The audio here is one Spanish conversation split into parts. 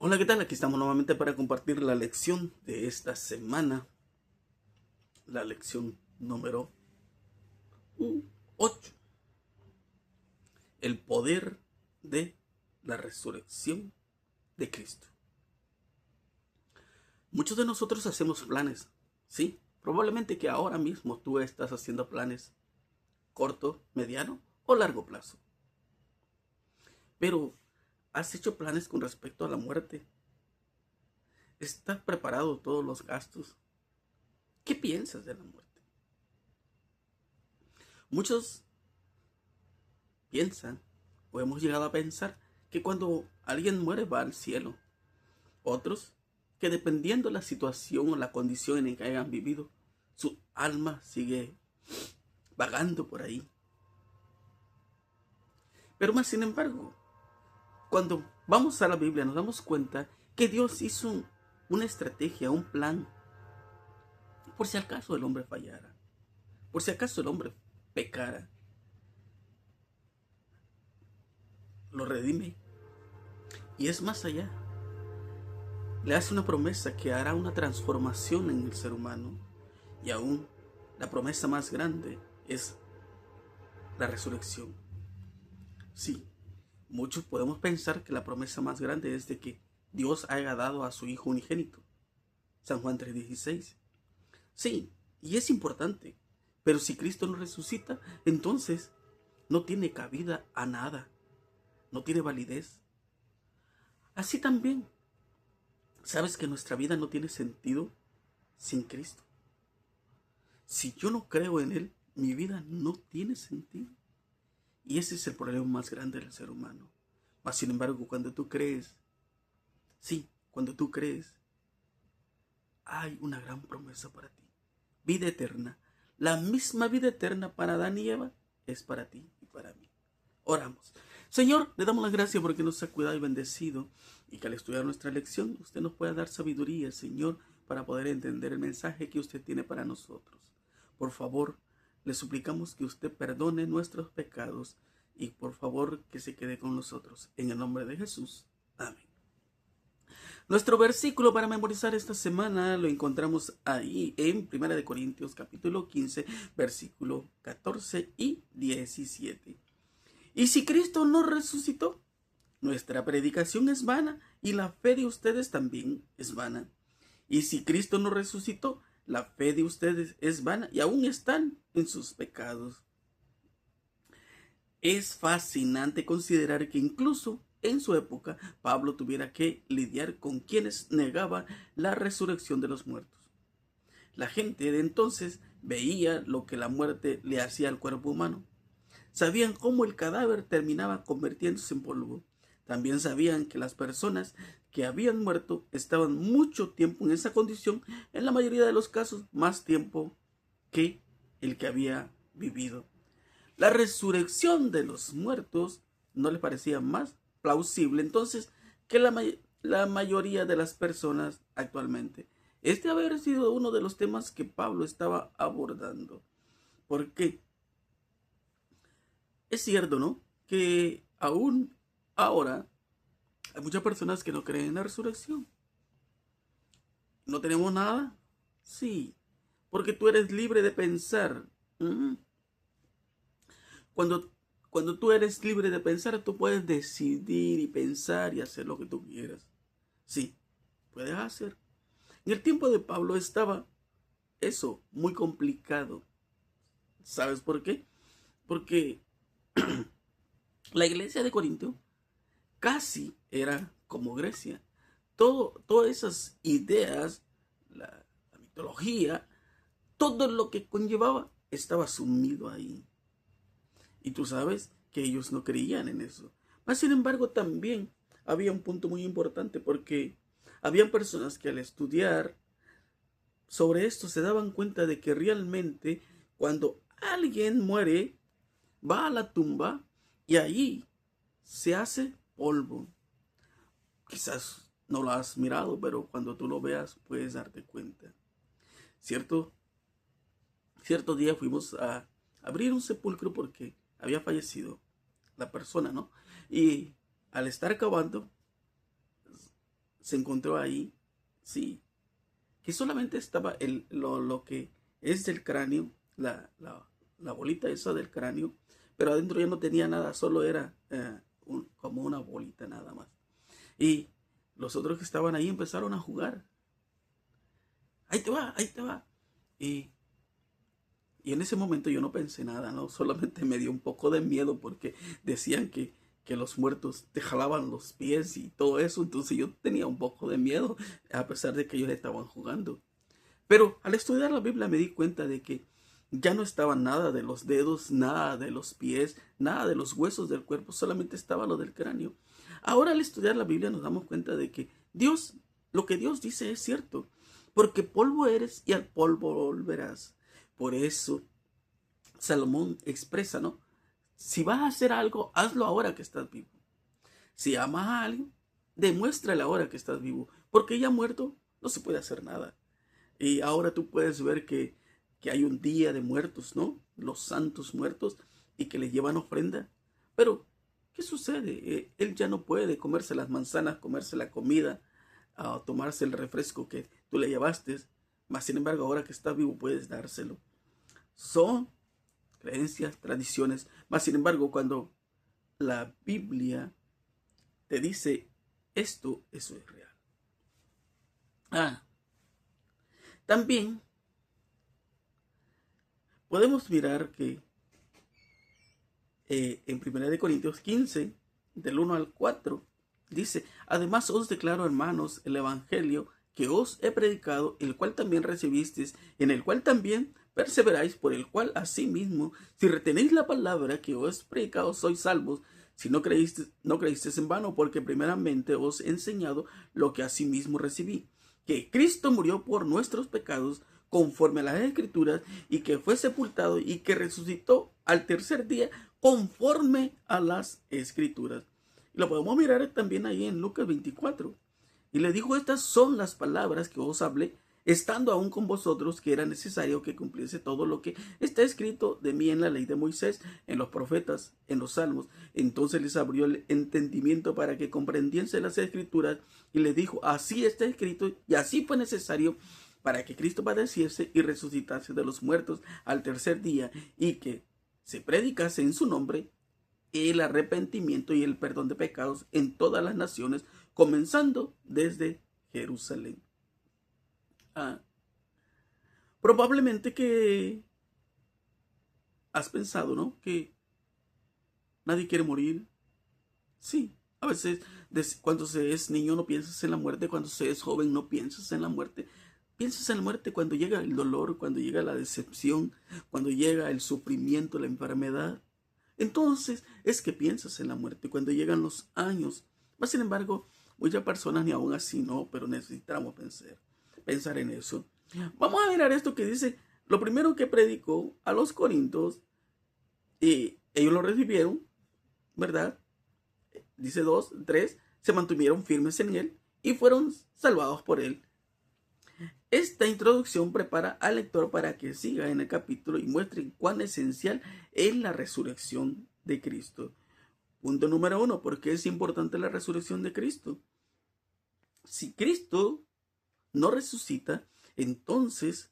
Hola, ¿qué tal? Aquí estamos nuevamente para compartir la lección de esta semana, la lección número 8, el poder de la resurrección de Cristo. Muchos de nosotros hacemos planes, ¿sí? Probablemente que ahora mismo tú estás haciendo planes corto, mediano o largo plazo. Pero, ¿has hecho planes con respecto a la muerte? ¿Estás preparado todos los gastos? ¿Qué piensas de la muerte? Muchos piensan o hemos llegado a pensar que cuando alguien muere va al cielo. Otros que dependiendo de la situación o la condición en la que hayan vivido, su alma sigue vagando por ahí. Pero más sin embargo, cuando vamos a la Biblia nos damos cuenta que Dios hizo una estrategia, un plan, por si acaso el hombre fallara, por si acaso el hombre pecara, lo redime y es más allá. Le hace una promesa que hará una transformación en el ser humano. Y aún la promesa más grande es la resurrección. Sí, muchos podemos pensar que la promesa más grande es de que Dios haya dado a su Hijo unigénito. San Juan 3:16. Sí, y es importante. Pero si Cristo no resucita, entonces no tiene cabida a nada. No tiene validez. Así también, ¿sabes que nuestra vida no tiene sentido sin Cristo? Si yo no creo en Él, mi vida no tiene sentido. Y ese es el problema más grande del ser humano. Mas sin embargo, cuando tú crees, sí, cuando tú crees, hay una gran promesa para ti. Vida eterna. La misma vida eterna para Adán y Eva es para ti y para mí. Oramos. Señor, le damos las gracias porque nos ha cuidado y bendecido y que al estudiar nuestra lección usted nos pueda dar sabiduría, Señor, para poder entender el mensaje que usted tiene para nosotros. Por favor, le suplicamos que usted perdone nuestros pecados y por favor que se quede con nosotros. En el nombre de Jesús. Amén. Nuestro versículo para memorizar esta semana lo encontramos ahí en 1 Corintios capítulo 15, versículo 14 y 17. Y si Cristo no resucitó, nuestra predicación es vana y la fe de ustedes también es vana. Y si Cristo no resucitó, la fe de ustedes es vana y aún están en sus pecados. Es fascinante considerar que incluso en su época Pablo tuviera que lidiar con quienes negaban la resurrección de los muertos. La gente de entonces veía lo que la muerte le hacía al cuerpo humano. Sabían cómo el cadáver terminaba convirtiéndose en polvo. También sabían que las personas que habían muerto estaban mucho tiempo en esa condición, en la mayoría de los casos más tiempo que el que había vivido. La resurrección de los muertos no les parecía más plausible entonces que la mayoría de las personas actualmente. Este habría sido uno de los temas que Pablo estaba abordando. Porque es cierto, ¿no? Que aún ahora hay muchas personas que no creen en la resurrección. ¿No tenemos nada? Sí, porque tú eres libre de pensar. Cuando, cuando tú eres libre de pensar, tú puedes decidir y pensar y hacer lo que tú quieras. Sí, puedes hacer. En el tiempo de Pablo estaba eso muy complicado. ¿Sabes por qué? Porque la iglesia de Corinto casi era como Grecia. Todas esas ideas, la mitología, todo lo que conllevaba estaba sumido ahí. Y tú sabes que ellos no creían en eso. Mas, sin embargo, también había un punto muy importante porque habían personas que al estudiar sobre esto se daban cuenta de que realmente cuando alguien muere, va a la tumba y ahí se hace polvo. Quizás no lo has mirado, pero cuando tú lo veas puedes darte cuenta. Cierto, cierto día fuimos a abrir un sepulcro porque había fallecido la persona, ¿no? Y al estar cavando, se encontró ahí, sí, que solamente estaba lo que es del cráneo, la bolita esa del cráneo, pero adentro ya no tenía nada, solo era como una bolita nada más. Y los otros que estaban ahí empezaron a jugar. Ahí te va, ahí te va. Y, y en ese momento yo no pensé nada, ¿no? Solamente me dio un poco de miedo porque decían que los muertos te jalaban los pies y todo eso. Entonces yo tenía un poco de miedo, a pesar de que ellos estaban jugando. Pero al estudiar la Biblia me di cuenta de que ya no estaba nada de los dedos, nada de los pies, nada de los huesos del cuerpo, solamente estaba lo del cráneo. Ahora al estudiar la Biblia nos damos cuenta de que Dios, lo que Dios dice es cierto, porque polvo eres y al polvo volverás. Por eso Salomón expresa, ¿no? Si vas a hacer algo, hazlo ahora que estás vivo. Si amas a alguien, demuéstrale ahora que estás vivo, porque ya muerto no se puede hacer nada. Y ahora tú puedes ver que hay un día de muertos, ¿no? Los santos muertos y que le llevan ofrenda. Pero, ¿qué sucede? Él ya no puede comerse las manzanas, comerse la comida, tomarse el refresco que tú le llevaste. Mas, sin embargo, ahora que está vivo puedes dárselo. Son creencias, tradiciones. Mas, sin embargo, cuando la Biblia te dice esto, eso es real. También podemos mirar que en 1 Corintios 15, del 1 al 4, dice: además os declaro, hermanos, el evangelio que os he predicado, el cual también recibisteis, en el cual también perseveráis, por el cual asimismo, si retenéis la palabra que os he predicado, sois salvos, si no creísteis en vano, porque primeramente os he enseñado lo que asimismo recibí, que Cristo murió por nuestros pecados, conforme a las Escrituras, y que fue sepultado y que resucitó al tercer día, conforme a las Escrituras. Y lo podemos mirar también ahí en Lucas 24. Y le dijo: estas son las palabras que os hablé, estando aún con vosotros, que era necesario que cumpliese todo lo que está escrito de mí en la ley de Moisés, en los profetas, en los salmos. Entonces les abrió el entendimiento para que comprendiesen las Escrituras, y les dijo: así está escrito, y así fue necesario, para que Cristo padeciese y resucitase de los muertos al tercer día, y que se predicase en su nombre el arrepentimiento y el perdón de pecados en todas las naciones, comenzando desde Jerusalén. Probablemente que has pensado, ¿no?, que nadie quiere morir. Sí, a veces cuando se es niño no piensas en la muerte, cuando se es joven no piensas en la muerte. Piensas en la muerte cuando llega el dolor, cuando llega la decepción, cuando llega el sufrimiento, la enfermedad. Entonces es que piensas en la muerte cuando llegan los años. Mas, sin embargo, muchas personas ni aún así no, pero necesitamos pensar en eso. Vamos a mirar esto que dice: lo primero que predicó a los corintios, y ellos lo recibieron, ¿verdad? Dice 2, 3, se mantuvieron firmes en él y fueron salvados por él. Esta introducción prepara al lector para que siga en el capítulo y muestre cuán esencial es la resurrección de Cristo. Punto número 1. ¿Por qué es importante la resurrección de Cristo? Si Cristo no resucita, entonces,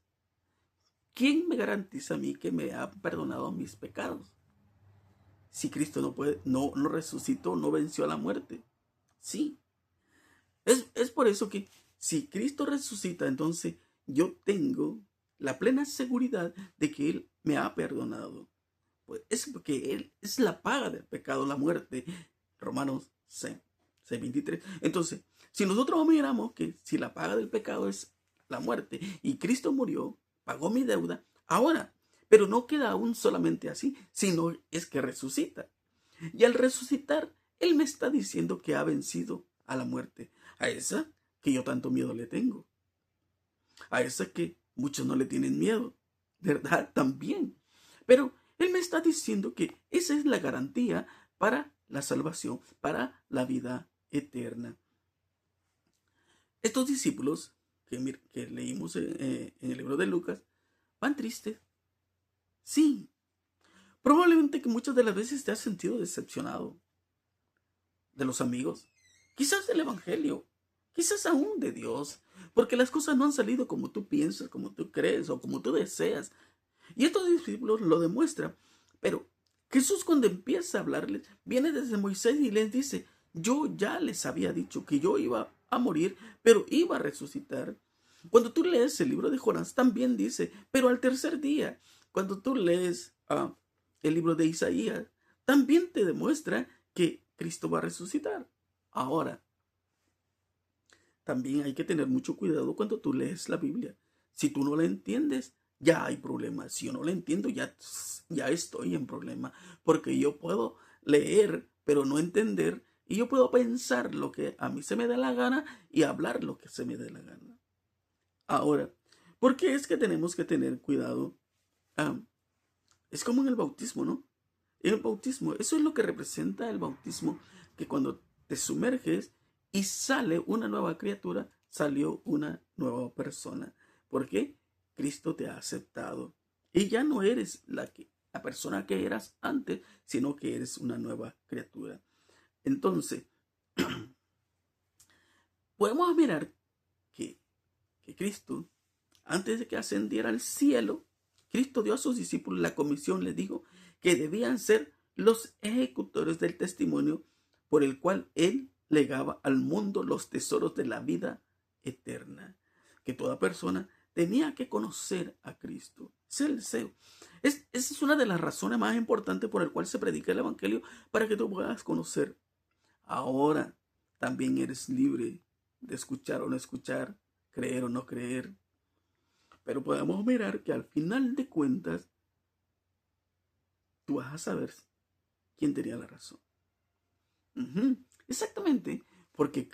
¿quién me garantiza a mí que me ha perdonado mis pecados? Si Cristo no resucitó, no venció a la muerte. Sí. Es por eso que si Cristo resucita, entonces yo tengo la plena seguridad de que Él me ha perdonado. Pues es porque Él es la paga del pecado, la muerte. Romanos 6:23. Entonces, si nosotros miramos que si la paga del pecado es la muerte y Cristo murió, pagó mi deuda, ahora, pero no queda aún solamente así, sino es que resucita. Y al resucitar, Él me está diciendo que ha vencido a la muerte, a esa que yo tanto miedo le tengo, a esa que muchos no le tienen miedo, ¿verdad? También. Pero Él me está diciendo que esa es la garantía para la salvación, para la vida eterna. Estos discípulos que leímos en el libro de Lucas van tristes. Sí, probablemente que muchas de las veces te has sentido decepcionado de los amigos, quizás del evangelio, quizás aún de Dios, porque las cosas no han salido como tú piensas, como tú crees o como tú deseas. Y estos discípulos lo demuestran. Pero Jesús, cuando empieza a hablarles, viene desde Moisés y les dice: yo ya les había dicho que yo iba a morir, pero iba a resucitar. Cuando tú lees el libro de Jonás, también dice: pero al tercer día. Cuando tú lees el libro de Isaías, también te demuestra que Cristo va a resucitar. Ahora, también hay que tener mucho cuidado cuando tú lees la Biblia. Si tú no la entiendes, ya hay problemas. Si yo no la entiendo, ya estoy en problema. Porque yo puedo leer, pero no entender. Y yo puedo pensar lo que a mí se me da la gana y hablar lo que se me dé la gana. Ahora, ¿por qué es que tenemos que tener cuidado? Ah, es como en el bautismo, ¿no? En el bautismo, eso es lo que representa el bautismo, que cuando te sumerges y sale una nueva criatura, salió una nueva persona. ¿Por qué? Cristo te ha aceptado. Y ya no eres la persona que eras antes, sino que eres una nueva criatura. Entonces, podemos mirar que Cristo, antes de que ascendiera al cielo, Cristo dio a sus discípulos la comisión, les dijo que debían ser los ejecutores del testimonio por el cual Él legaba al mundo los tesoros de la vida eterna. Que toda persona tenía que conocer a Cristo. Ese es el deseo. Esa es una de las razones más importantes por el cual se predica el Evangelio, para que tú puedas conocer. Ahora también eres libre de escuchar o no escuchar, creer o no creer. Pero podemos mirar que al final de cuentas, tú vas a saber quién tenía la razón. Exactamente, porque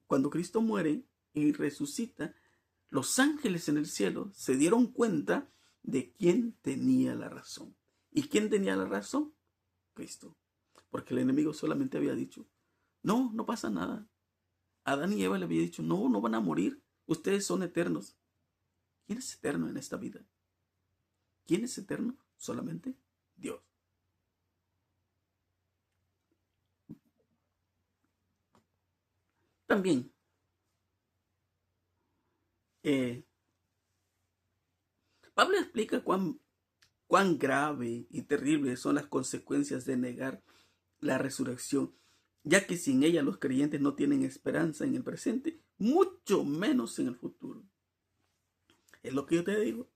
cuando Cristo muere y resucita, los ángeles en el cielo se dieron cuenta de quién tenía la razón. ¿Y quién tenía la razón? Cristo. Porque el enemigo solamente había dicho: no, no pasa nada. Adán y Eva le había dicho: no, no van a morir. Ustedes son eternos. ¿Quién es eterno en esta vida? ¿Quién es eterno? Solamente Dios. También, Pablo explica cuán grave y terrible son las consecuencias de negar la resurrección, ya que sin ella los creyentes no tienen esperanza en el presente, mucho menos en el futuro. Es lo que yo te digo.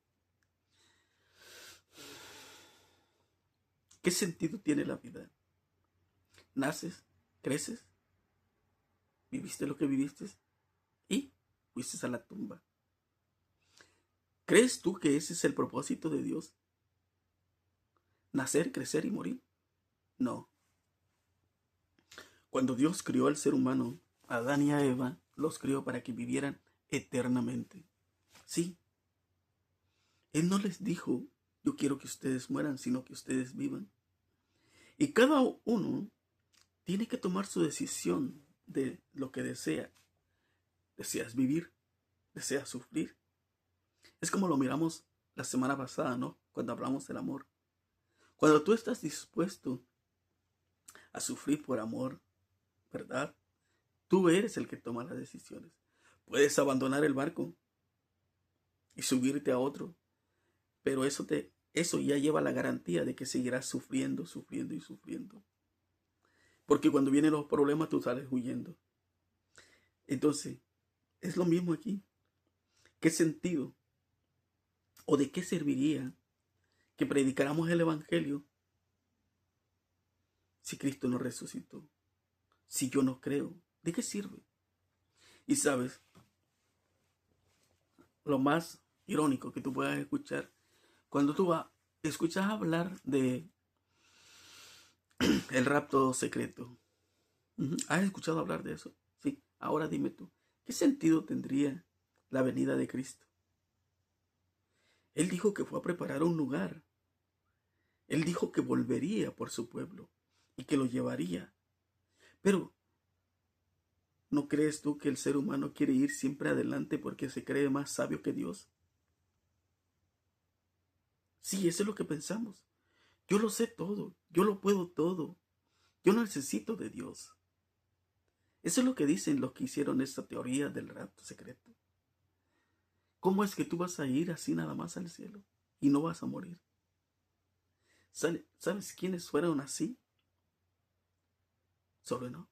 ¿Qué sentido tiene la vida? Naces, creces, viviste lo que viviste y fuiste a la tumba. ¿Crees tú que ese es el propósito de Dios? ¿Nacer, crecer y morir? No. Cuando Dios crió al ser humano, a Adán y a Eva, los crió para que vivieran eternamente. Sí. Él no les dijo: yo quiero que ustedes mueran, sino que ustedes vivan. Y cada uno tiene que tomar su decisión de lo que desea. ¿Deseas vivir? ¿Deseas sufrir? Es como lo miramos la semana pasada, ¿no? Cuando hablamos del amor. Cuando tú estás dispuesto a sufrir por amor, ¿verdad? Tú eres el que toma las decisiones. Puedes abandonar el barco y subirte a otro, pero eso ya lleva la garantía de que seguirás sufriendo, sufriendo y sufriendo. Porque cuando vienen los problemas tú sales huyendo. Entonces, es lo mismo aquí. ¿Qué sentido o de qué serviría que predicáramos el Evangelio si Cristo no resucitó? Si yo no creo, ¿de qué sirve? Y sabes, lo más irónico que tú puedas escuchar, cuando tú escuchas hablar de el rapto secreto. ¿Has escuchado hablar de eso? Sí. Ahora dime tú, ¿qué sentido tendría la venida de Cristo? Él dijo que fue a preparar un lugar. Él dijo que volvería por su pueblo y que lo llevaría. Pero, ¿no crees tú que el ser humano quiere ir siempre adelante porque se cree más sabio que Dios? Sí, eso es lo que pensamos. Yo lo sé todo, yo lo puedo todo. Yo no necesito de Dios. Eso es lo que dicen los que hicieron esta teoría del rapto secreto. ¿Cómo es que tú vas a ir así nada más al cielo y no vas a morir? ¿Sabes quiénes fueron así? Solo no.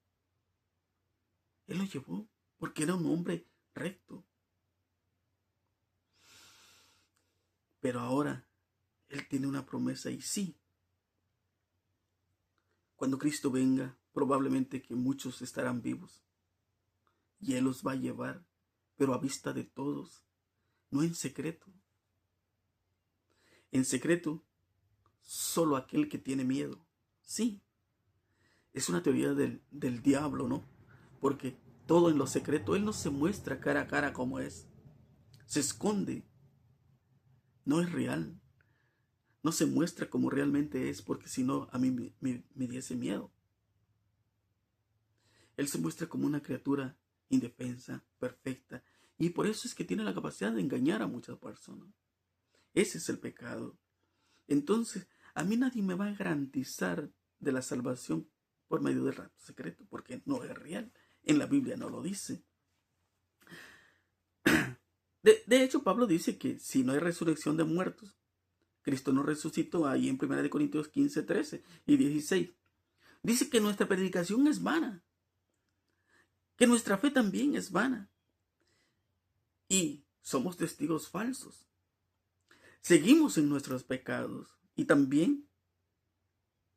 Él lo llevó porque era un hombre recto. Pero ahora Él tiene una promesa y sí, cuando Cristo venga, probablemente que muchos estarán vivos y Él los va a llevar, pero a vista de todos, no en secreto. En secreto, solo aquel que tiene miedo. Sí, es una teoría del diablo, ¿no? Porque todo en lo secreto, Él no se muestra cara a cara como es. Se esconde. No es real. No se muestra como realmente es, porque si no, a mí me diese miedo. Él se muestra como una criatura indefensa, perfecta, y por eso es que tiene la capacidad de engañar a muchas personas. Ese es el pecado. Entonces, a mí nadie me va a garantizar de la salvación por medio del rapto secreto, porque no es real. En la Biblia no lo dice. De hecho, Pablo dice que si no hay resurrección de muertos, Cristo no resucitó ahí en 1 Corintios 15, 13 y 16. Dice que nuestra predicación es vana, que nuestra fe también es vana. Y somos testigos falsos. Seguimos en nuestros pecados. Y también,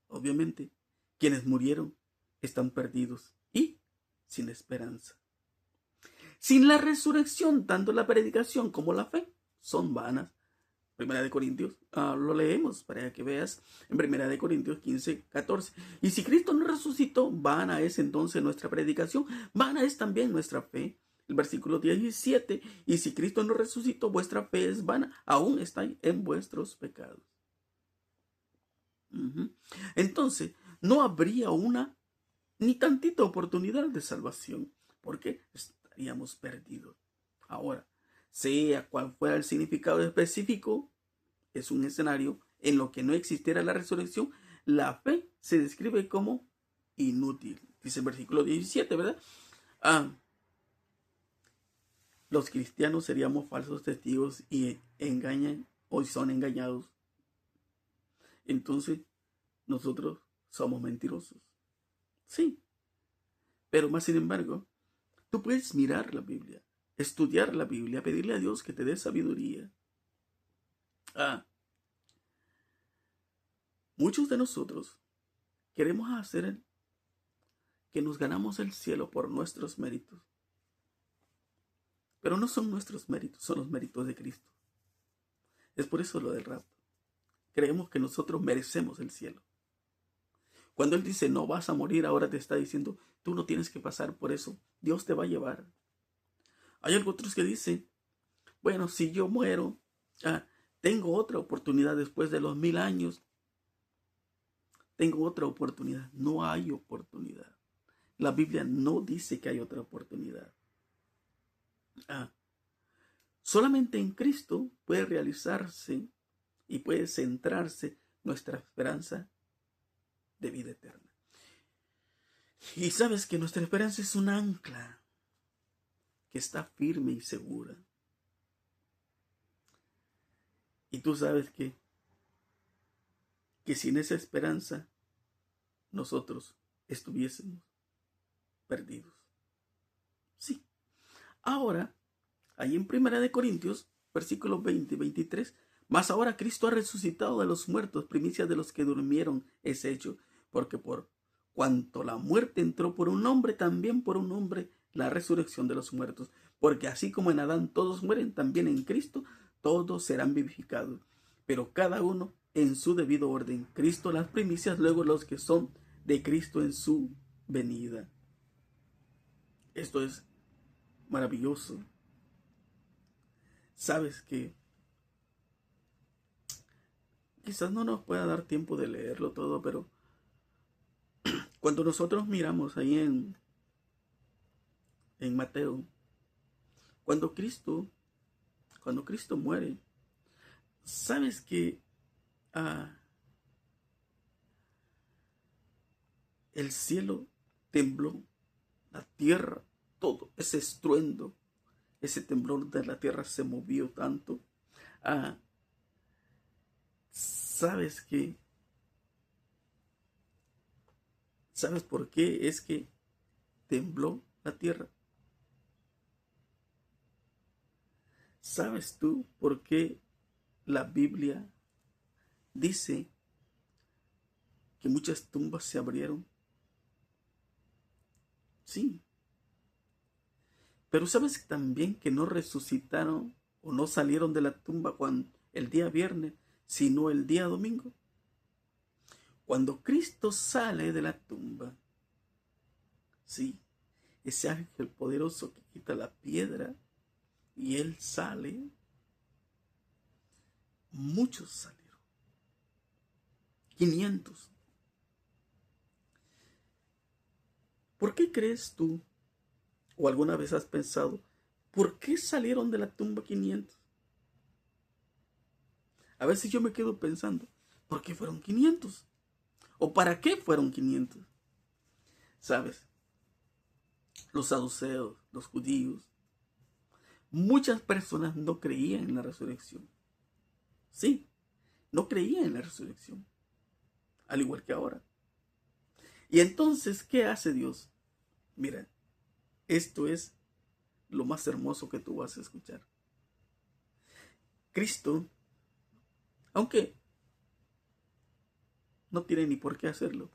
obviamente, quienes murieron están perdidos y sin esperanza. Sin la resurrección, tanto la predicación como la fe son vanas. Primera de Corintios, lo leemos para que veas en Primera de Corintios 15, 14. Y si Cristo no resucitó, vana es entonces nuestra predicación, vana es también nuestra fe. El versículo 17, y si Cristo no resucitó, vuestra fe es vana, aún estáis en vuestros pecados. Entonces, no habría una ni tantita oportunidad de salvación, porque estaríamos perdidos. Ahora, sea cual fuera el significado específico, es un escenario en lo que no existiera la resurrección, la fe se describe como inútil. Dice el versículo 17, ¿verdad? Los cristianos seríamos falsos testigos y engañan o son engañados. Entonces, nosotros somos mentirosos. Sí, pero más sin embargo, tú puedes mirar la Biblia, estudiar la Biblia, pedirle a Dios que te dé sabiduría. Muchos de nosotros queremos hacer que nos ganamos el cielo por nuestros méritos. Pero no son nuestros méritos, son los méritos de Cristo. Es por eso lo del rapto. Creemos que nosotros merecemos el cielo. Cuando Él dice, no vas a morir, ahora te está diciendo, tú no tienes que pasar por eso. Dios te va a llevar. Hay otros que dicen, bueno, si yo muero, tengo otra oportunidad después de los 1000 años. Tengo otra oportunidad. No hay oportunidad. La Biblia no dice que hay otra oportunidad. Solamente en Cristo puede realizarse y puede centrarse nuestra esperanza de vida eterna. Y sabes que nuestra esperanza es un ancla que está firme y segura. Y tú sabes que sin esa esperanza nosotros estuviésemos perdidos. Sí. Ahora, ahí en 1 Corintios, versículos 20 y 23, mas ahora Cristo ha resucitado de los muertos, primicia de los que durmieron es hecho, porque por cuanto la muerte entró por un hombre, también por un hombre la resurrección de los muertos, porque así como en Adán todos mueren, también en Cristo todos serán vivificados, pero cada uno en su debido orden. Cristo las primicias, luego los que son de Cristo en su venida. Esto es maravilloso. Sabes que quizás no nos pueda dar tiempo de leerlo todo, pero cuando nosotros miramos ahí en Mateo, cuando Cristo muere, sabes que el cielo tembló la tierra, todo ese estruendo, ese temblor de la tierra se movió tanto. ¿Sabes qué? ¿Sabes por qué es que tembló la tierra? ¿Sabes tú por qué la Biblia dice que muchas tumbas se abrieron? Sí. Pero ¿sabes también que no resucitaron o no salieron de la tumba el día viernes, sino el día domingo? Cuando Cristo sale de la tumba, sí, ese ángel poderoso que quita la piedra y él sale, muchos salieron, 500. ¿Por qué crees tú, o alguna vez has pensado, por qué salieron de la tumba 500? A veces yo me quedo pensando, ¿por qué fueron 500? ¿O para qué fueron 500? ¿Sabes? Los saduceos, los judíos, muchas personas no creían en la resurrección. Sí, no creían en la resurrección, al igual que ahora. Y entonces, ¿qué hace Dios? Mira, esto es lo más hermoso que tú vas a escuchar. Cristo, aunque no tiene ni por qué hacerlo,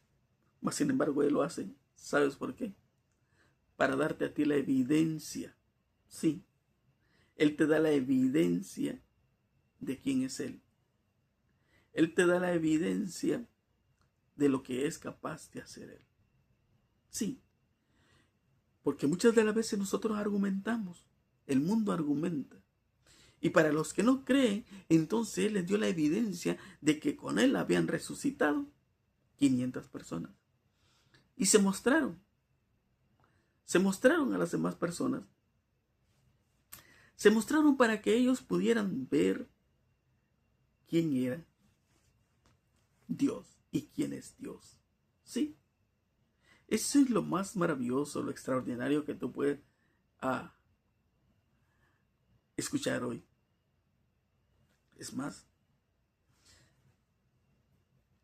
mas sin embargo Él lo hace. ¿Sabes por qué? Para darte a ti la evidencia. Sí, Él te da la evidencia de quién es Él. Él te da la evidencia de lo que es capaz de hacer Él. Sí, porque muchas de las veces nosotros argumentamos, el mundo argumenta. Y para los que no creen, entonces Él les dio la evidencia de que con Él habían resucitado 500 personas. Y se mostraron a las demás personas. Se mostraron para que ellos pudieran ver quién era Dios y quién es Dios. Sí, eso es lo más maravilloso, lo extraordinario que tú puedes escuchar hoy. Es más,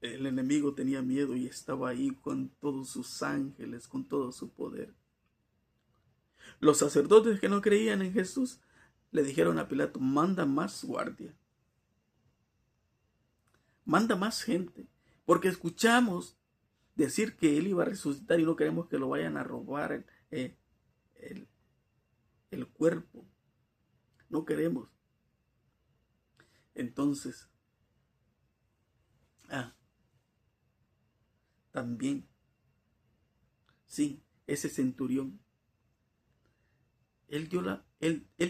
el enemigo tenía miedo y estaba ahí con todos sus ángeles, con todo su poder. Los sacerdotes que no creían en Jesús le dijeron a Pilato, manda más guardia, manda más gente, porque escuchamos decir que Él iba a resucitar y no queremos que lo vayan a robar el cuerpo. No queremos. Entonces, también, sí, ese centurión, él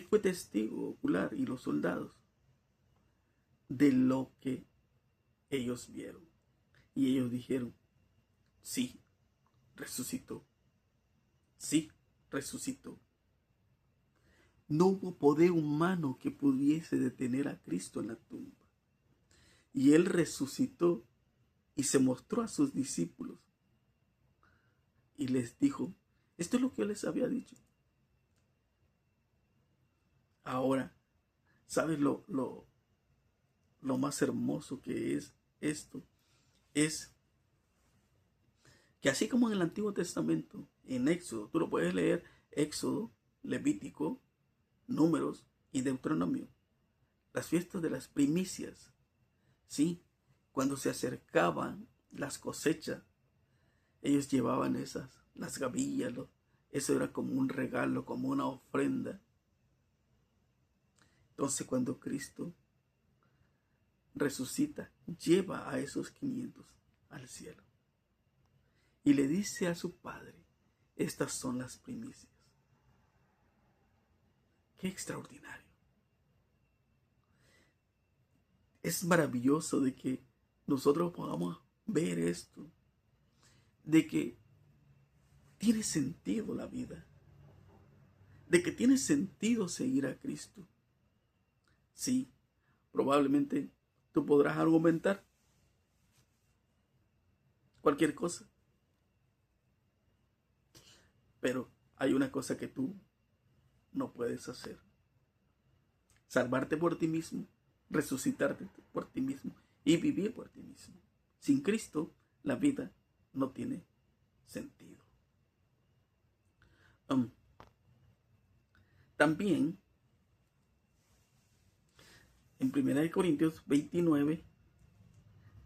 fue testigo ocular y los soldados de lo que ellos vieron. Y ellos dijeron, sí, resucitó. Sí, resucitó. No hubo poder humano que pudiese detener a Cristo en la tumba. Y Él resucitó y se mostró a sus discípulos. Y les dijo, esto es lo que yo les había dicho. Ahora, ¿sabes lo más hermoso que es esto? Es que así como en el Antiguo Testamento, en Éxodo, tú lo puedes leer, Éxodo, Levítico, Números y Deuteronomio, las fiestas de las primicias, ¿sí? Cuando se acercaban las cosechas, ellos llevaban las gavillas, eso era como un regalo, como una ofrenda. Entonces cuando Cristo resucita, lleva a esos 500 al cielo y le dice a su Padre, estas son las primicias. ¡Qué extraordinario! Es maravilloso de que nosotros podamos ver esto, de que tiene sentido la vida, de que tiene sentido seguir a Cristo. Sí, probablemente tú podrás argumentar cualquier cosa. Pero hay una cosa que tú no puedes hacer. Salvarte por ti mismo, resucitarte por ti mismo y vivir por ti mismo. Sin Cristo, la vida no tiene sentido. También, en 1 Corintios 29,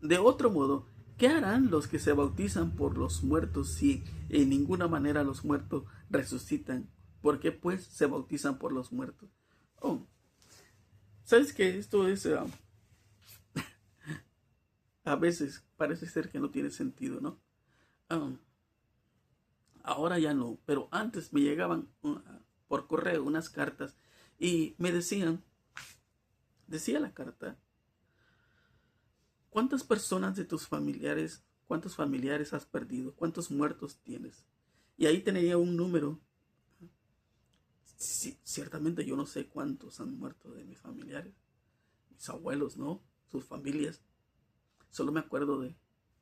de otro modo, ¿qué harán los que se bautizan por los muertos si en ninguna manera los muertos resucitan? ¿Por qué pues se bautizan por los muertos? ¿Sabes que esto es... a veces parece ser que no tiene sentido, ¿no? Ahora ya no, pero antes me llegaban por correo unas cartas y me decía la carta, ¿cuántas personas de tus familiares, cuántos familiares has perdido? ¿Cuántos muertos tienes? Y ahí tenía un número. Sí, ciertamente yo no sé cuántos han muerto de mis familiares, mis abuelos, ¿no? Sus familias. Solo me acuerdo de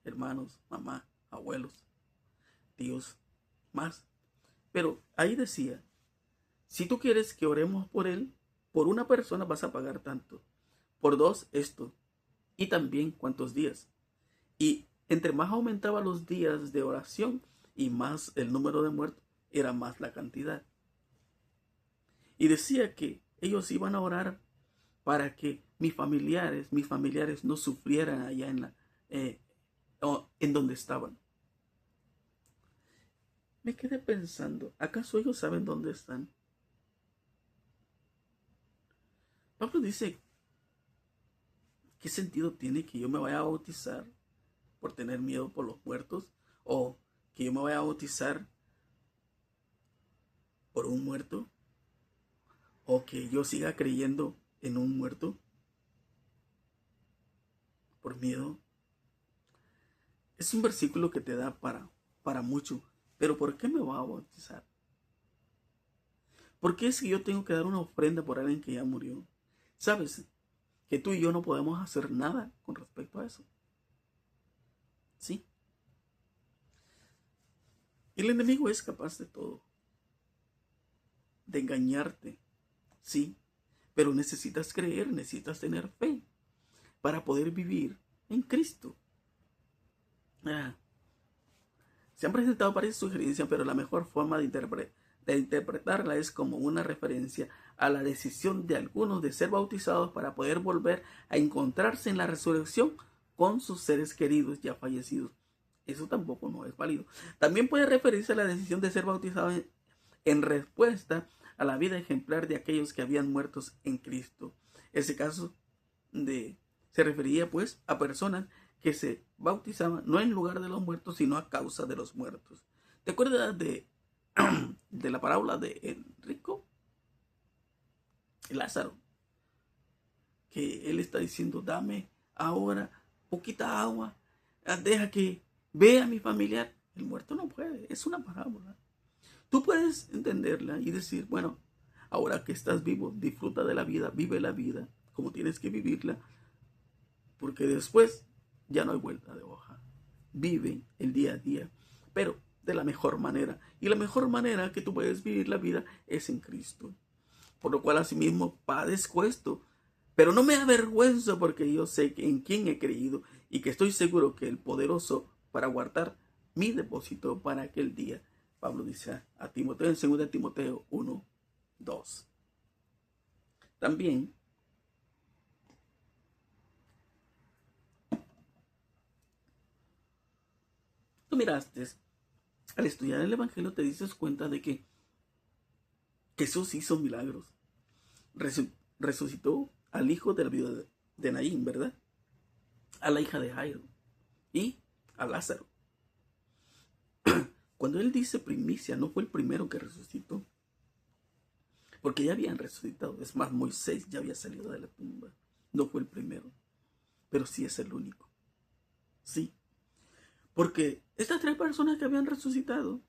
hermanos, mamá, abuelos, tíos, más. Pero ahí decía, si tú quieres que oremos por él, por una persona vas a pagar tanto, por dos esto, y también cuántos días. Y entre más aumentaba los días de oración y más el número de muertos, era más la cantidad. Y decía que ellos iban a orar para que mis familiares no sufrieran allá en donde estaban. Me quedé pensando, ¿acaso ellos saben dónde están? Pablo dice, ¿qué sentido tiene que yo me vaya a bautizar por tener miedo por los muertos? ¿O que yo me vaya a bautizar por un muerto? ¿O que yo siga creyendo en un muerto por miedo? Es un versículo que te da para mucho. Pero ¿por qué me va a bautizar? ¿Por qué es que yo tengo que dar una ofrenda por alguien que ya murió? ¿Sabes que tú y yo no podemos hacer nada con respecto a eso? ¿Sí? El enemigo es capaz de todo. De engañarte. Sí. Pero necesitas creer, necesitas tener fe para poder vivir en Cristo. Se han presentado varias sugerencias, pero la mejor forma de interpretarla es como una referencia a la decisión de algunos de ser bautizados para poder volver a encontrarse en la resurrección con sus seres queridos ya fallecidos. Eso tampoco no es válido. También puede referirse a la decisión de ser bautizados en respuesta a la vida ejemplar de aquellos que habían muerto en Cristo. Ese caso se refería pues a personas que se bautizaban no en lugar de los muertos, sino a causa de los muertos. ¿Te acuerdas de la parábola de Enrico? Lázaro. Que él está diciendo, dame ahora poquita agua, deja que vea a mi familiar. El muerto no puede, es una parábola. Tú puedes entenderla y decir, bueno, ahora que estás vivo, disfruta de la vida, vive la vida como tienes que vivirla, porque después ya no hay vuelta de hoja. Vive el día a día, pero de la mejor manera. Y la mejor manera que tú puedes vivir la vida es en Cristo. Por lo cual asimismo padezco esto, pero no me avergüenzo porque yo sé en quién he creído y que estoy seguro que el poderoso para guardar mi depósito para aquel día. Pablo dice a Timoteo en 2 Timoteo 1, 2. También tú miraste, al estudiar el Evangelio te dices cuenta de que Jesús hizo milagros. Resucitó al hijo de la viuda de Naín, ¿verdad? A la hija de Jairo y a Lázaro. Cuando él dice primicia, no fue el primero que resucitó, porque ya habían resucitado. Es más, Moisés ya había salido de la tumba. No fue el primero, pero sí es el único. Sí, porque estas 3 personas que habían resucitado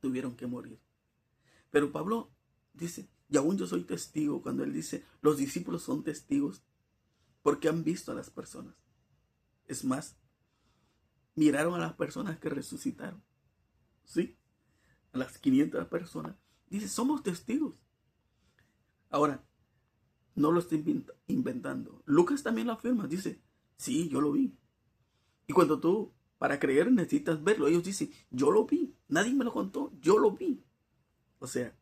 tuvieron que morir. Pero Pablo dice, y aún yo soy testigo cuando él dice, los discípulos son testigos porque han visto a las personas. Es más, miraron a las personas que resucitaron. ¿Sí? a las 500 personas. Dice, somos testigos. Ahora, no lo estoy inventando. Lucas también lo afirma. Dice, sí, yo lo vi. Y cuando tú, para creer, necesitas verlo, ellos dicen, yo lo vi. Nadie me lo contó, yo lo vi. O sea,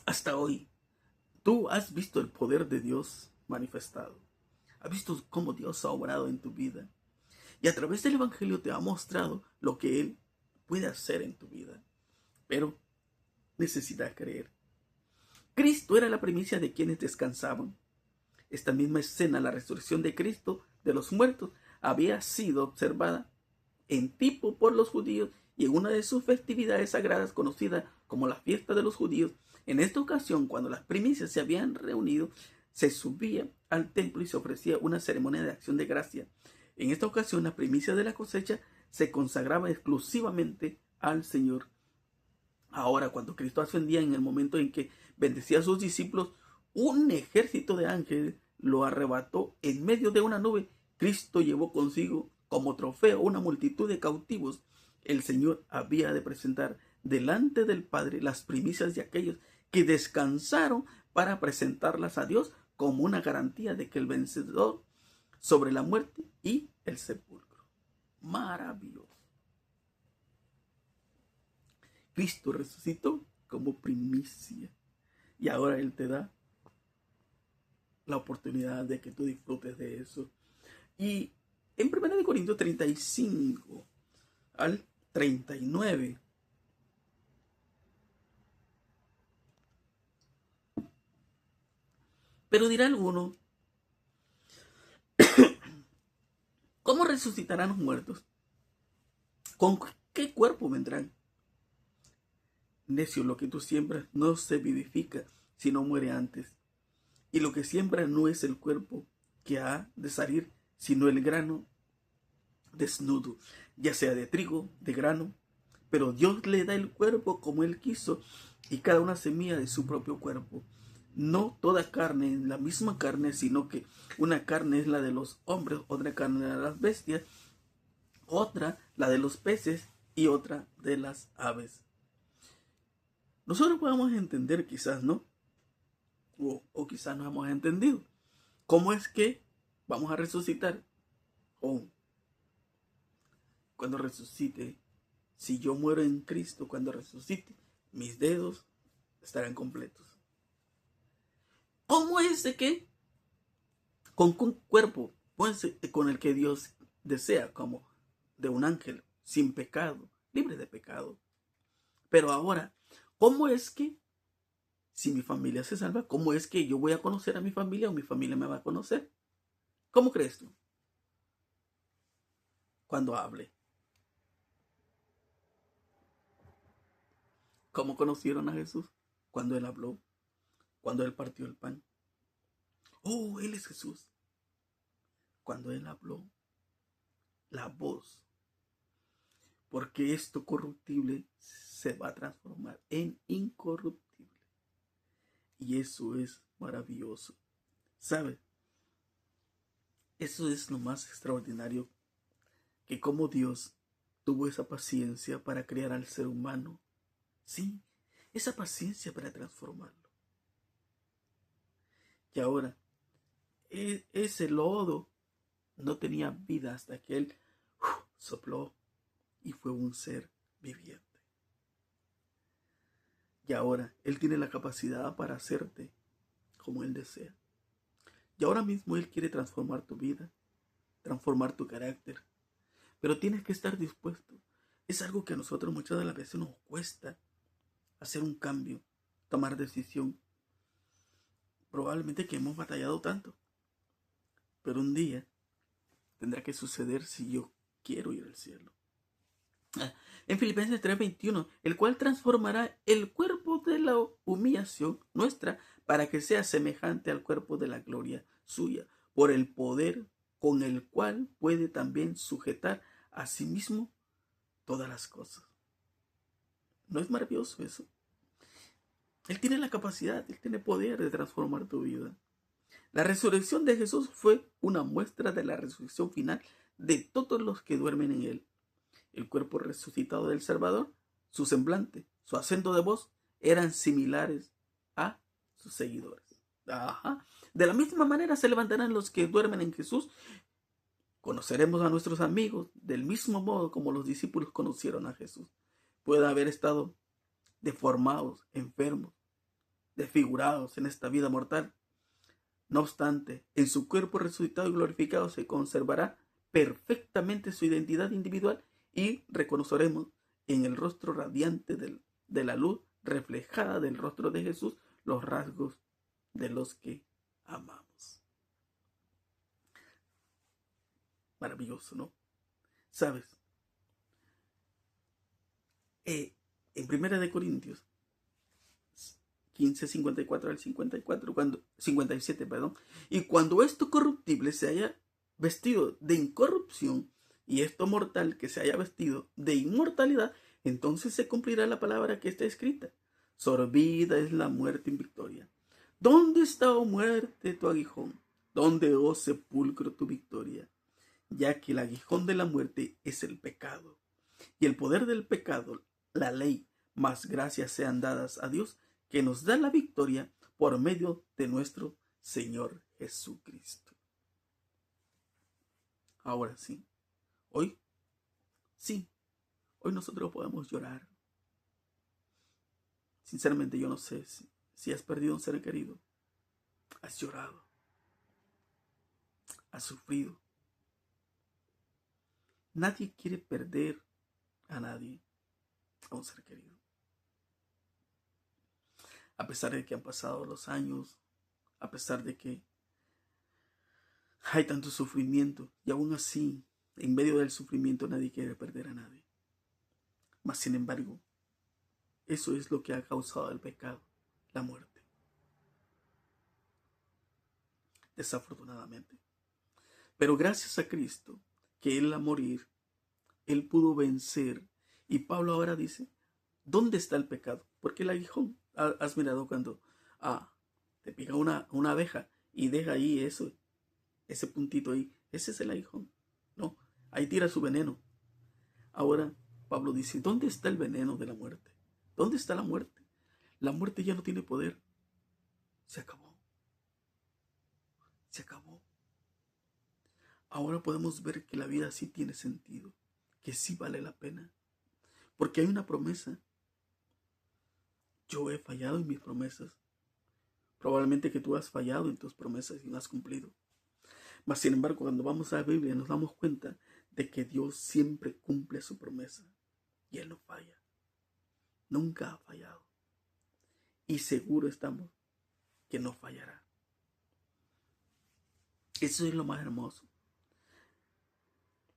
hasta hoy, tú has visto el poder de Dios manifestado. Has visto cómo Dios ha obrado en tu vida. Y a través del Evangelio te ha mostrado lo que Él puede hacer en tu vida. Pero necesitas creer. Cristo era la primicia de quienes descansaban. Esta misma escena, la resurrección de Cristo de los muertos, había sido observada en tipo por los judíos y en una de sus festividades sagradas conocida como la fiesta de los judíos. En esta ocasión, cuando las primicias se habían reunido, se subía al templo y se ofrecía una ceremonia de acción de gracia. En esta ocasión, la primicia de la cosecha se consagraba exclusivamente al Señor. Ahora, cuando Cristo ascendía, en el momento en que bendecía a sus discípulos, un ejército de ángeles lo arrebató en medio de una nube. Cristo llevó consigo como trofeo una multitud de cautivos. El Señor había de presentar delante del Padre las primicias de aquellos que descansaron para presentarlas a Dios como una garantía de que el vencedor sobre la muerte y el sepulcro. Maravilloso. Cristo resucitó como primicia y ahora Él te da la oportunidad de que tú disfrutes de eso. Y en 1 Corintios 35 al 39, pero dirá alguno, ¿cómo resucitarán los muertos? ¿Con qué cuerpo vendrán? Necio, lo que tú siembras no se vivifica, sino muere antes. Y lo que siembra no es el cuerpo que ha de salir, sino el grano desnudo, ya sea de trigo, de grano. Pero Dios le da el cuerpo como Él quiso, y cada una semilla de su propio cuerpo. No toda carne es la misma carne, sino que una carne es la de los hombres, otra carne la de las bestias, otra la de los peces y otra de las aves. Nosotros podemos entender, quizás no, o quizás no hemos entendido cómo es que vamos a resucitar. O cuando resucite, si yo muero en Cristo, cuando resucite, mis dedos estarán completos. ¿Cómo es de que con un cuerpo con el que Dios desea, como de un ángel, sin pecado, libre de pecado? Pero ahora, ¿cómo es que si mi familia se salva, cómo es que yo voy a conocer a mi familia o mi familia me va a conocer? ¿Cómo crees tú? Cuando hable. ¿Cómo conocieron a Jesús? Cuando Él habló, cuando Él partió el pan. Oh, Él es Jesús. Cuando Él habló, la voz. Porque esto corruptible se va a transformar en incorruptible. Y eso es maravilloso. ¿Sabes? Eso es lo más extraordinario, que como Dios tuvo esa paciencia para crear al ser humano. Sí, esa paciencia para transformarlo. Y ahora, ese lodo no tenía vida hasta que Él sopló y fue un ser viviente. Y ahora Él tiene la capacidad para hacerte como Él desea. Y ahora mismo Él quiere transformar tu vida, transformar tu carácter. Pero tienes que estar dispuesto. Es algo que a nosotros muchas de las veces nos cuesta hacer un cambio, tomar decisión. Probablemente que hemos batallado tanto. Pero un día tendrá que suceder si yo quiero ir al cielo. En Filipenses 3:21, el cual transformará el cuerpo de la humillación nuestra para que sea semejante al cuerpo de la gloria suya, por el poder con el cual puede también sujetar a sí mismo todas las cosas. ¿No es maravilloso eso? Él tiene la capacidad, Él tiene poder de transformar tu vida. La resurrección de Jesús fue una muestra de la resurrección final de todos los que duermen en Él. El cuerpo resucitado del Salvador su semblante, su acento de voz eran similares a sus seguidores. Ajá. De la misma manera se levantarán los que duermen en Jesús. Conoceremos a nuestros amigos del mismo modo como los discípulos conocieron a Jesús. Pueden haber estado deformados, enfermos, desfigurados en esta vida mortal. No obstante, en su cuerpo resucitado y glorificado se conservará perfectamente su identidad individual y reconoceremos en el rostro radiante de la luz reflejada del rostro de Jesús los rasgos de los que amamos. Maravilloso, ¿no? ¿Sabes? En 1 Corintios 15, 54 al 54, 57, perdón. Y cuando esto corruptible se haya vestido de incorrupción y esto mortal que se haya vestido de inmortalidad, entonces se cumplirá la palabra que está escrita. Sorbida es la muerte en victoria. ¿Dónde está, oh muerte, tu aguijón? ¿Dónde, oh sepulcro, tu victoria? Ya que el aguijón de la muerte es el pecado, y el poder del pecado, la ley, más gracias sean dadas a Dios, que nos da la victoria por medio de nuestro Señor Jesucristo. Ahora sí, hoy nosotros podemos llorar. Sinceramente yo no sé si has perdido un ser querido. Has llorado. Has sufrido. Nadie quiere perder a nadie, a un ser querido. A pesar de que han pasado los años, a pesar de que hay tanto sufrimiento, y aún así, en medio del sufrimiento nadie quiere perder a nadie. Mas sin embargo, eso es lo que ha causado el pecado, la muerte. Desafortunadamente. Pero gracias a Cristo, que Él al morir, Él pudo vencer. Y Pablo ahora dice, ¿dónde está el pecado? Porque el aguijón, has mirado cuando te pica una abeja y deja ahí eso, ese puntito ahí, ese es el aguijón. No, ahí tira su veneno. Ahora Pablo dice, ¿dónde está el veneno de la muerte? ¿Dónde está la muerte? La muerte ya no tiene poder. Se acabó. Se acabó. Ahora podemos ver que la vida sí tiene sentido, que sí vale la pena. Porque hay una promesa. Yo he fallado en mis promesas. Probablemente que tú has fallado en tus promesas y no has cumplido. Mas sin embargo, cuando vamos a la Biblia nos damos cuenta de que Dios siempre cumple su promesa. Y Él no falla. Nunca ha fallado. Y seguro estamos que no fallará. Eso es lo más hermoso.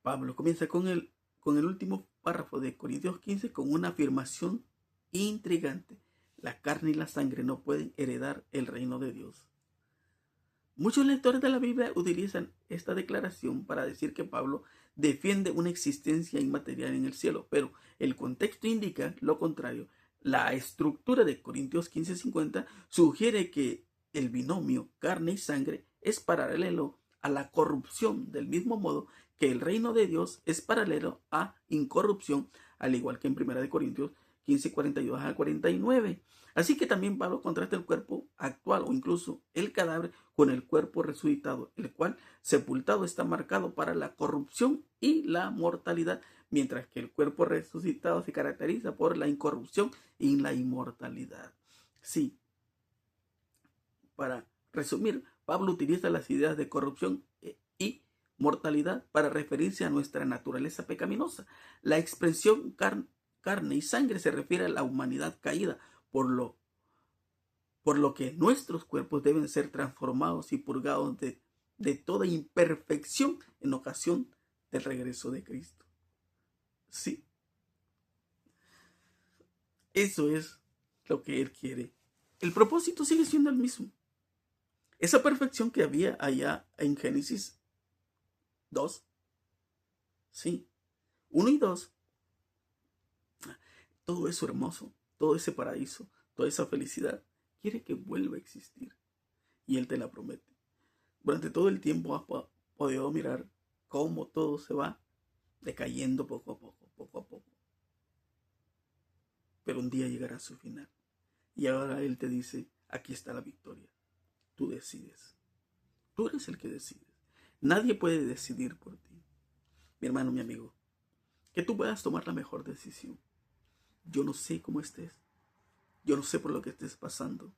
Pablo comienza con el último párrafo de Corintios 15 con una afirmación intrigante. La carne y la sangre no pueden heredar el reino de Dios. Muchos lectores de la Biblia utilizan esta declaración para decir que Pablo defiende una existencia inmaterial en el cielo, pero el contexto indica lo contrario. La estructura de Corintios 15:50 sugiere que el binomio carne y sangre es paralelo a la corrupción, del mismo modo que el reino de Dios es paralelo a incorrupción, al igual que en 1 Corintios 15:42 a 49. Así que también Pablo contrasta el cuerpo actual o incluso el cadáver con el cuerpo resucitado, el cual sepultado está marcado para la corrupción y la mortalidad, mientras que el cuerpo resucitado se caracteriza por la incorrupción y la inmortalidad. Sí, para resumir, Pablo utiliza las ideas de corrupción y mortalidad para referirse a nuestra naturaleza pecaminosa. La expresión carne y sangre se refiere a la humanidad caída, por lo que nuestros cuerpos deben ser transformados y purgados de toda imperfección en ocasión del regreso de Cristo. Sí, eso es lo que Él quiere. El propósito sigue siendo el mismo. Esa perfección que había allá en Génesis 2, sí, 1 y 2, todo eso hermoso, todo ese paraíso, toda esa felicidad, quiere que vuelva a existir. Y Él te la promete. Durante todo el tiempo has podido mirar cómo todo se va decayendo poco a poco, poco a poco. pero un día llegará a su final. Y ahora Él te dice, aquí está la victoria. Tú decides. Tú eres el que decides. Nadie puede decidir por ti. Mi hermano, mi amigo, que tú puedas tomar la mejor decisión. Yo no sé cómo estés. Yo no sé por lo que estés pasando.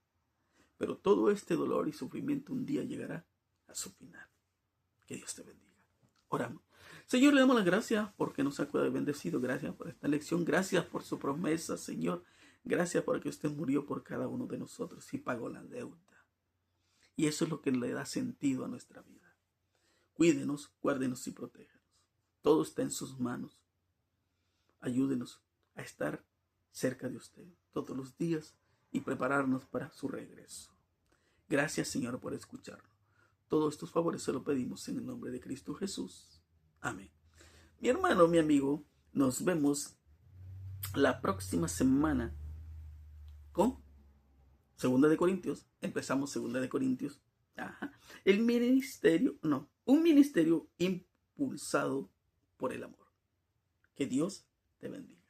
Pero todo este dolor y sufrimiento un día llegará a su final. Que Dios te bendiga. Oramos. Señor, le damos las gracias porque nos ha bendecido. Gracias por esta lección. Gracias por su promesa, Señor. Gracias porque usted murió por cada uno de nosotros y pagó la deuda. Y eso es lo que le da sentido a nuestra vida. Cuídenos, guárdenos y protéjanos. Todo está en sus manos. Ayúdenos a estar cerca de usted todos los días y prepararnos para su regreso. Gracias, Señor, por escucharnos. Todos estos favores se los pedimos en el nombre de Cristo Jesús. Amén. Mi hermano, mi amigo, nos vemos la próxima semana con 2 de Corintios. Empezamos 2 de Corintios. Un ministerio impulsado por el amor. Que Dios te bendiga.